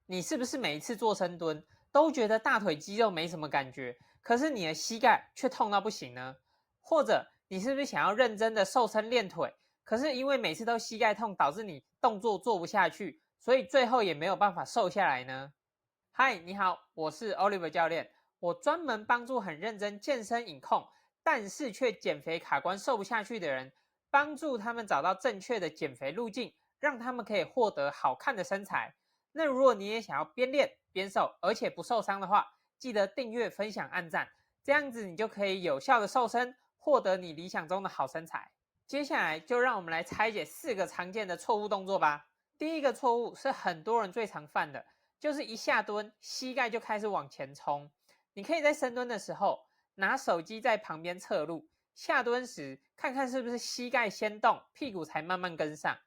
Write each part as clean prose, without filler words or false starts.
你是不是每一次做深蹲都觉得大腿肌肉没什么感觉，可是你的膝盖却痛到不行呢？或者你是不是想要认真的瘦身练腿，可是因为每次都膝盖痛，导致你动作做不下去，所以最后也没有办法瘦下来呢？嗨，你好，我是 Oliver 教练，我专门帮助很认真健身饮控，但是却减肥卡关瘦不下去的人，帮助他们找到正确的减肥路径，让他们可以获得好看的身材。那如果你也想要边练边瘦，而且不受伤的话，记得订阅、分享、按赞，这样子你就可以有效的瘦身，获得你理想中的好身材。接下来就让我们来拆解4个常见的错误动作吧。第一个错误是很多人最常犯的，就是一下蹲，膝盖就开始往前冲。你可以在深蹲的时候拿手机在旁边侧录，下蹲时看看是不是膝盖先动，屁股才慢慢跟上。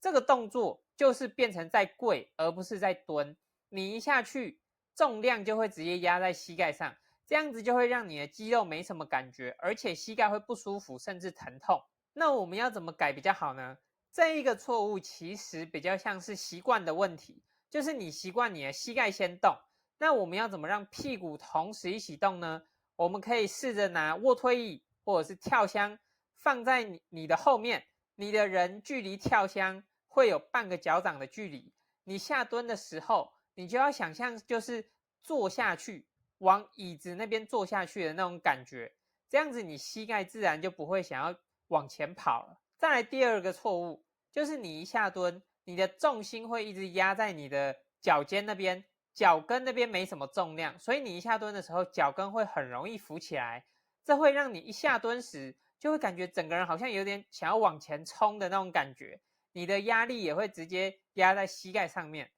这个动作就是变成在跪，而不是在蹲。你一下去，重量就会直接压在膝盖上，这样子就会让你的肌肉没什么感觉，而且膝盖会不舒服，甚至疼痛。那我们要怎么改比较好呢？这一个错误其实比较像是习惯的问题，就是你习惯你的膝盖先动。那我们要怎么让屁股同时一起动呢？我们可以试着拿卧推椅或者是跳箱放在你的后面，你的人距离跳箱会有半个脚掌的距离。你下蹲的时候，你就要想象就是坐下去，往椅子那边坐下去的那种感觉，这样子你膝盖自然就不会想要往前跑了。再来第二个错误，就是你一下蹲，你的重心会一直压在你的脚尖那边，脚跟那边没什么重量，所以你一下蹲的时候，脚跟会很容易浮起来，这会让你一下蹲时就会感觉整个人好像有点想要往前冲的那种感觉，你的压力也会直接压在膝盖上面。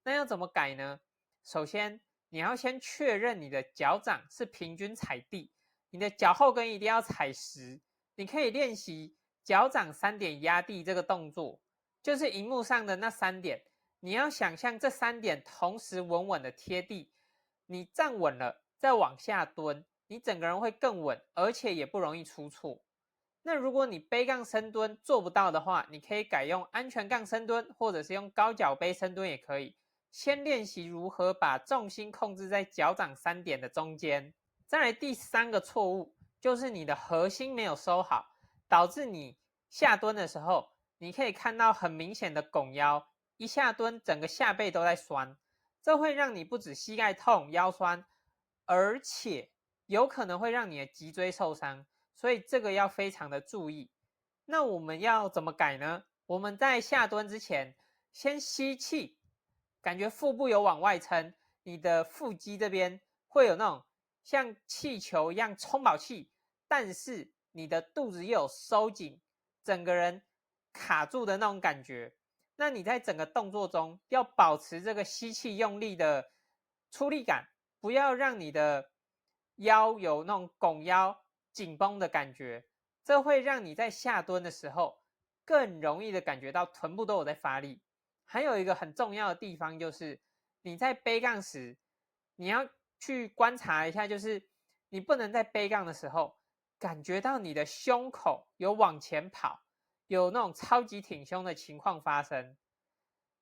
那要怎么改呢？首先，你要先确认你的脚掌是平均踩地，你的脚后跟一定要踩实。你可以练习脚掌3点压地这个动作，就是荧幕上的那3点，你要想象这3点同时稳稳的贴地，你站稳了再往下蹲，你整个人会更稳，而且也不容易出错。那如果你背杠深蹲做不到的话，你可以改用安全杠深蹲，或者是用高脚杯深蹲也可以。先练习如何把重心控制在脚掌3点的中间。再来第3个错误，就是你的核心没有收好，导致你下蹲的时候，你可以看到很明显的拱腰，一下蹲整个下背都在酸，这会让你不止膝盖痛、腰酸，而且有可能会让你的脊椎受伤。所以这个要非常的注意。那我们要怎么改呢？我们在下蹲之前，先吸气，感觉腹部有往外撑，你的腹肌这边会有那种像气球一样充饱气，但是你的肚子又有收紧，整个人卡住的那种感觉。那你在整个动作中要保持这个吸气用力的出力感，不要让你的腰有那种拱腰紧绷的感觉，这会让你在下蹲的时候更容易的感觉到臀部都有在发力。还有一个很重要的地方就是你在背杠时，你要去观察一下，就是你不能在背杠的时候感觉到你的胸口有往前跑，有那种超级挺胸的情况发生。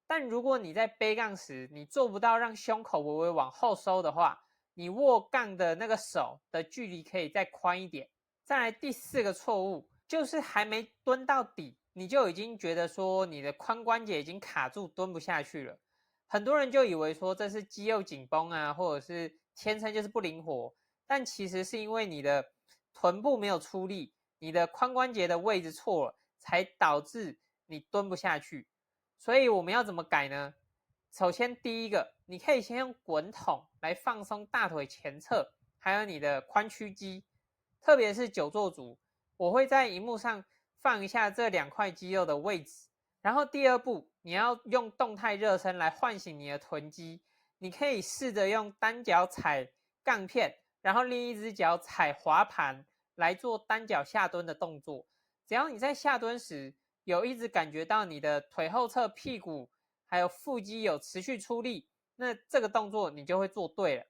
但如果你在背杠时，你做不到让胸口微微往后收的话，你握杠的那个手的距离可以再宽一点。再来第4个错误，就是还没蹲到底，你就已经觉得说你的髋关节已经卡住，蹲不下去了。很多人就以为说这是肌肉紧绷啊，或者是天生就是不灵活，但其实是因为你的臀部没有出力，你的髋关节的位置错了，才导致你蹲不下去。所以我们要怎么改呢？首先第一个，你可以先用滚筒来放松大腿前侧，还有你的髋屈肌，特别是久坐族，我会在荧幕上放一下这2块肌肉的位置。然后第二步，你要用动态热身来唤醒你的臀肌，你可以试着用单脚踩杠片，然后另一只脚踩滑盘来做单脚下蹲的动作。只要你在下蹲时有一直感觉到你的腿后侧、屁股还有腹肌有持续出力，那这个动作你就会做对了。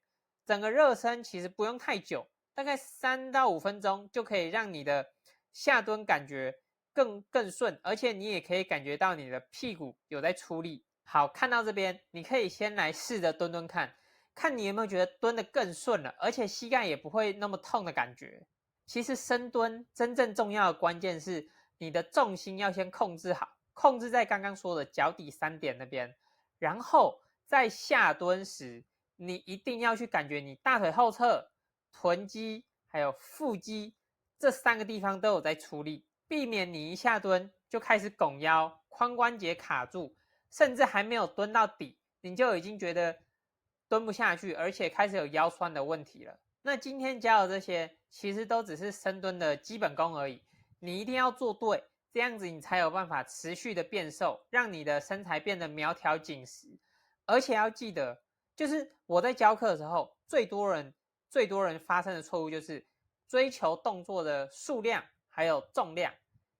整个热身其实不用太久，大概3到5分钟就可以让你的下蹲感觉更顺，而且你也可以感觉到你的屁股有在出力。好，看到这边，你可以先来试着蹲蹲看，看你有没有觉得蹲得更顺了，而且膝盖也不会那么痛的感觉。其实深蹲真正重要的关键是你的重心要先控制好，控制在刚刚说的脚底3点那边，然后在下蹲时，你一定要去感觉你大腿后侧、臀肌还有腹肌这3个地方都有在出力，避免你一下蹲就开始拱腰、髋关节卡住，甚至还没有蹲到底，你就已经觉得蹲不下去，而且开始有腰酸的问题了。那今天教的这些，其实都只是深蹲的基本功而已，你一定要做对，这样子你才有办法持续的变瘦，让你的身材变得苗条紧实。而且要记得，就是我在教课的时候，最多人发生的错误就是追求动作的数量还有重量。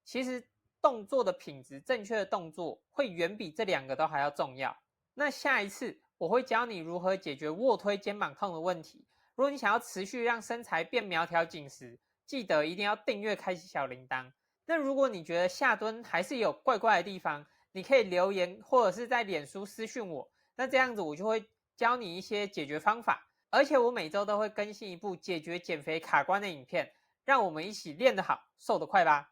其实动作的品质，正确的动作会远比这2个都还要重要。那下一次我会教你如何解决卧推肩膀痛的问题。如果你想要持续让身材变苗条紧实，记得一定要订阅开启小铃铛。那如果你觉得下蹲还是有怪怪的地方，你可以留言或者是在脸书私讯我，那这样子我就会教你一些解决方法。而且我每周都会更新一部解决减肥卡关的影片，让我们一起练得好，瘦得快吧。